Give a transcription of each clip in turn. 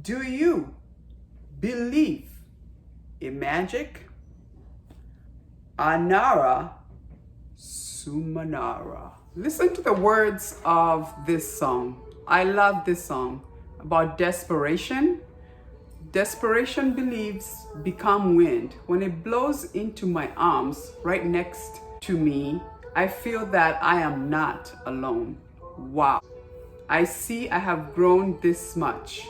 Do you believe in magic? Annaра수마나라. Listen to the words of this song. I love this song about desperation. Desperation beliefs become wind. When it blows into my arms right next to me, I feel that I am not alone. Wow. I see I have grown this much.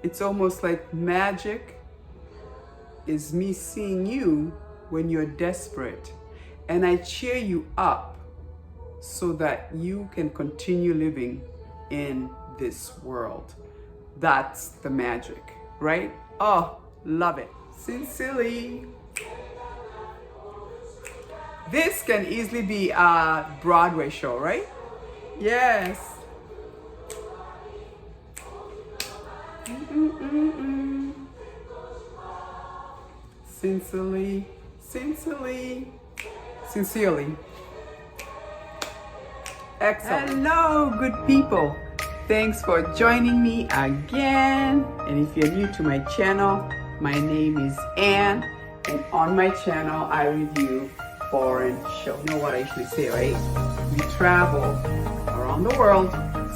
It's almost like magic is me seeing you when you're desperate. And I cheer you up so that you can continue living in this world. That's the magic, right? Oh, love it. Sincerely. This can easily be a Broadway show, right? Yes. Sincerely, sincerely, sincerely. Excellent. Hello, good people. Thanks for joining me again. And if you're new to my channel, my name is Anne. And on my channel, I review foreign shows. You know what I usually say, right? We travel around the world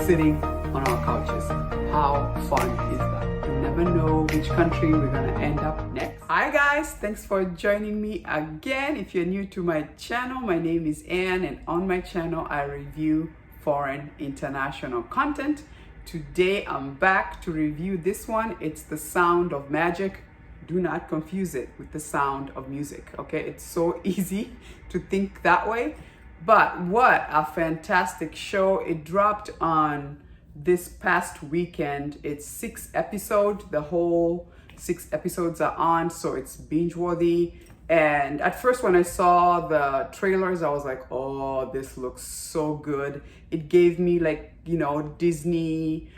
sitting on our couches. How fun is that? You never know which country we're gonna end up next. Hi guys, thanks for joining me again. If you're new to my channel, my name is Anne, and on my channel I review foreign international content. Today I'm back to review this one. It's The Sound of Magic. Do not confuse it with The Sound of Music, okay? It's so easy to think that way, but what a fantastic show. It dropped on this past weekend. It's 6 episodes. The whole 6 episodes are on, so it's binge worthy. And at first when I saw the trailers, I was like, oh, this looks so good. It gave me, like, you know, Disney,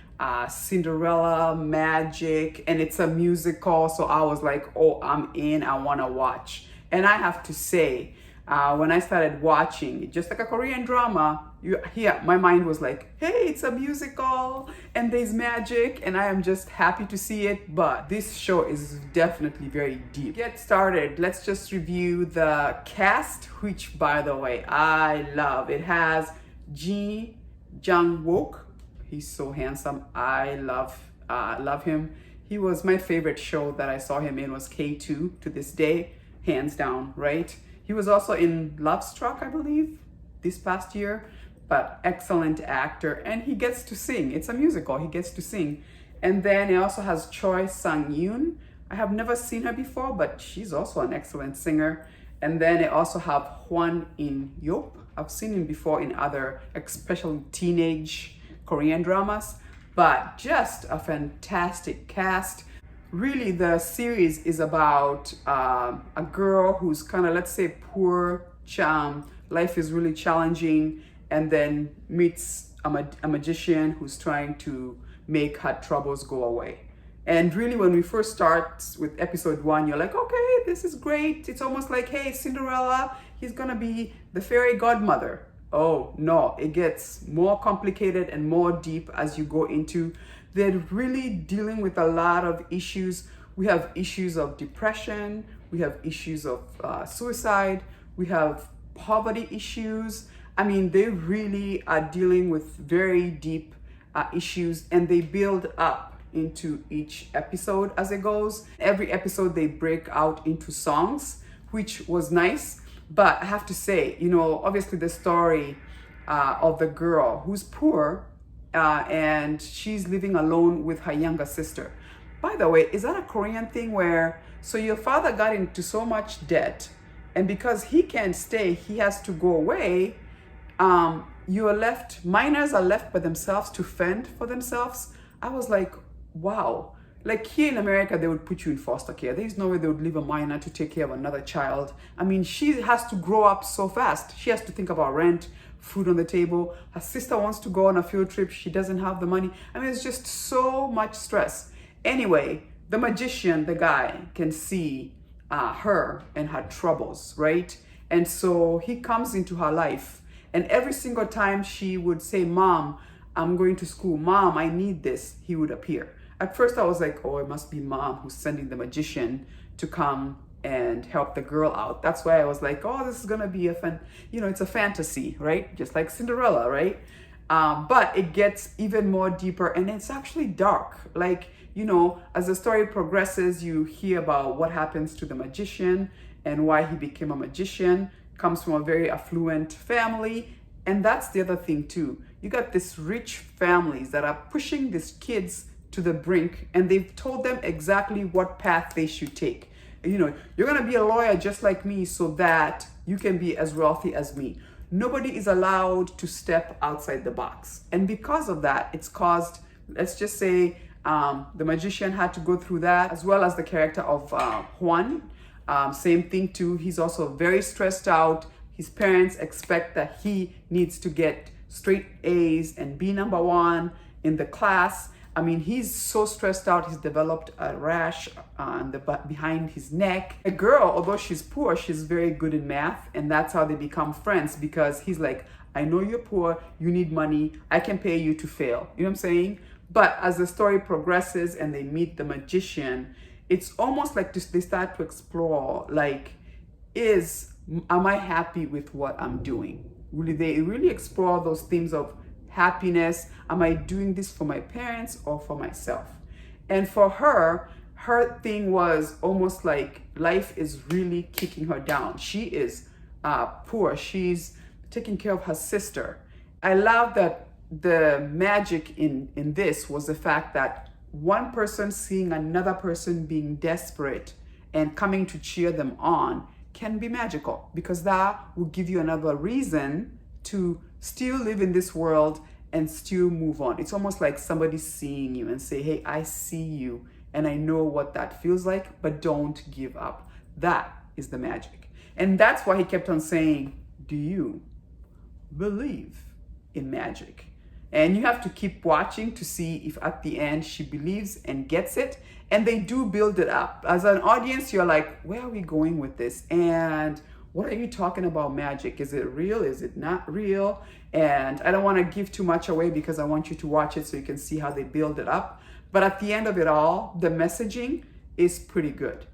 Cinderella magic, and it's a musical, so I was like, oh, I'm in, I want to watch. And I have to say, when I started watching, just like a Korean drama, my mind was like, hey, it's a musical and there's magic, and I am just happy to see it. But this show is definitely very deep. Get started. Let's just review the cast, which, by the way, I love. It has Ji Jang-wook. He's so handsome. I love him. He was my favorite show that I saw him in was K2 to this day, hands down, right? He was also in Love Struck, I believe, this past year, but excellent actor. And he gets to sing. It's a musical, he gets to sing. And then it also has Choi Sang-yoon. I have never seen her before, but she's also an excellent singer. And then it also have Hwan In-yop. I've seen him before in other, especially teenage Korean dramas, but just a fantastic cast. Really, the series is about a girl who's kind of, let's say, poor. Life is really challenging, and then meets a magician who's trying to make her troubles go away. And really, when we first start with episode 1, you're like, okay, this is great. It's almost like, hey, Cinderella, he's gonna be the fairy godmother. Oh no, it gets more complicated and more deep as you go into. They're really dealing with a lot of issues. We have issues of depression, we have issues of suicide, we have poverty issues. I mean, they really are dealing with very deep issues, and they build up into each episode as it goes. Every episode they break out into songs, which was nice. But I have to say, you know, obviously the story of the girl who's poor and she's living alone with her younger sister. By the way, is that a Korean thing where, so your father got into so much debt, and because he can't stay, he has to go away. Minors are left by themselves to fend for themselves. I was like, wow. Like here in America, they would put you in foster care. There's no way they would leave a minor to take care of another child. I mean, she has to grow up so fast. She has to think about rent, food on the table. Her sister wants to go on a field trip. She doesn't have the money. I mean, it's just so much stress. Anyway, the magician, the guy, can see her and her troubles, right? And so he comes into her life. And every single time she would say, Mom, I'm going to school. Mom, I need this, he would appear. At first I was like, oh, it must be mom who's sending the magician to come and help the girl out. That's why I was like, oh, this is gonna be it's a fantasy, right? Just like Cinderella, right? But it gets even more deeper, and it's actually dark. Like, as the story progresses, you hear about what happens to the magician and why he became a magician. Comes from a very affluent family. And that's the other thing too. You got this rich families that are pushing these kids to the brink, and they've told them exactly what path they should take. You're gonna be a lawyer just like me so that you can be as wealthy as me. Nobody is allowed to step outside the box. And because of that, it's caused, let's just say, the magician had to go through that, as well as the character of Juan. Same thing too. He's also very stressed out. His parents expect that he needs to get straight A's and be number one in the class. I mean, he's so stressed out. He's developed a rash on behind his neck. A girl, although she's poor, she's very good in math, and that's how they become friends, because he's like, I know you're poor, you need money, I can pay you to fail. You know what I'm saying? But as the story progresses and they meet the magician, it's almost like they start to explore, like, am I happy with what I'm doing? They really explore those themes of happiness. Am I doing this for my parents or for myself? And for her thing was almost like life is really kicking her down. She is poor. She's taking care of her sister. I love that the magic in this was the fact that one person seeing another person being desperate and coming to cheer them on can be magical, because that will give you another reason to still live in this world and still move on. It's almost like somebody seeing you and say, hey, I see you and I know what that feels like, but don't give up. That is the magic. And that's why he kept on saying, do you believe in magic? And you have to keep watching to see if at the end she believes and gets it. And they do build it up. As an audience, you're like, where are we going with this? And what are you talking about magic? Is it real? Is it not real? And I don't want to give too much away because I want you to watch it so you can see how they build it up. But at the end of it all, the messaging is pretty good.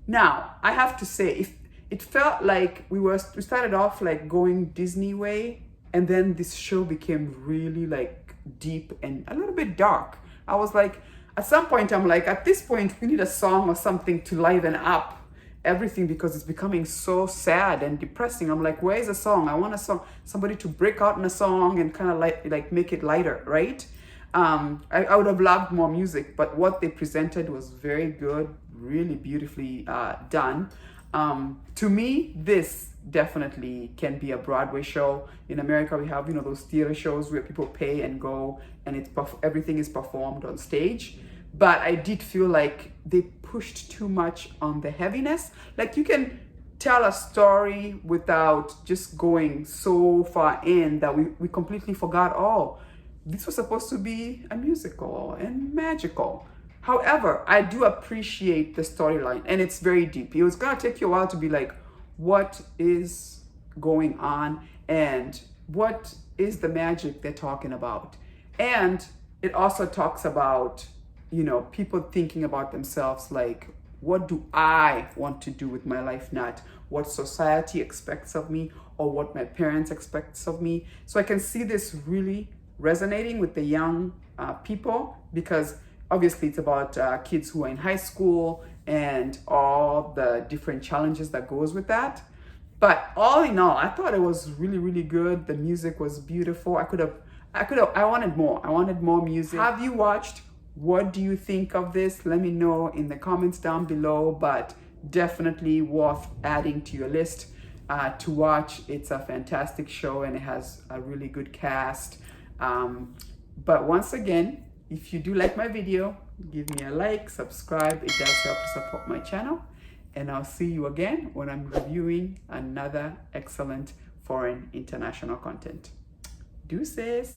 Now, I have to say, if it felt like we started off like going Disney way, and then this show became really like deep and a little bit dark. I was like, at some point, I'm like, at this point, we need a song or something to liven up everything, because it's becoming so sad and depressing. I'm like, where is a song? I want a song, somebody to break out in a song and kind of like make it lighter, right? I would have loved more music, but what they presented was very good, really beautifully done. To me, this definitely can be a Broadway show. In America, we have, those theater shows where people pay and go and everything is performed on stage. But I did feel like they pushed too much on the heaviness. Like, you can tell a story without just going so far in that we completely forgot, oh, this was supposed to be a musical and magical. However, I do appreciate the storyline, and it's very deep. It was gonna take you a while to be like, what is going on and what is the magic they're talking about? And it also talks about, people thinking about themselves, like, what do I want to do with my life, not what society expects of me or what my parents expect of me. So I can see this really resonating with the young people, because obviously it's about kids who are in high school and all the different challenges that goes with that. But all in all, I thought it was really, really good. The music was beautiful. I wanted more. I wanted more music. Have you watched? What do you think of this? Let me know in the comments down below, but definitely worth adding to your list to watch. It's a fantastic show and it has a really good cast. But once again, if you do like my video, give me a like, subscribe. It does help to support my channel. And I'll see you again when I'm reviewing another excellent foreign international content. Deuces.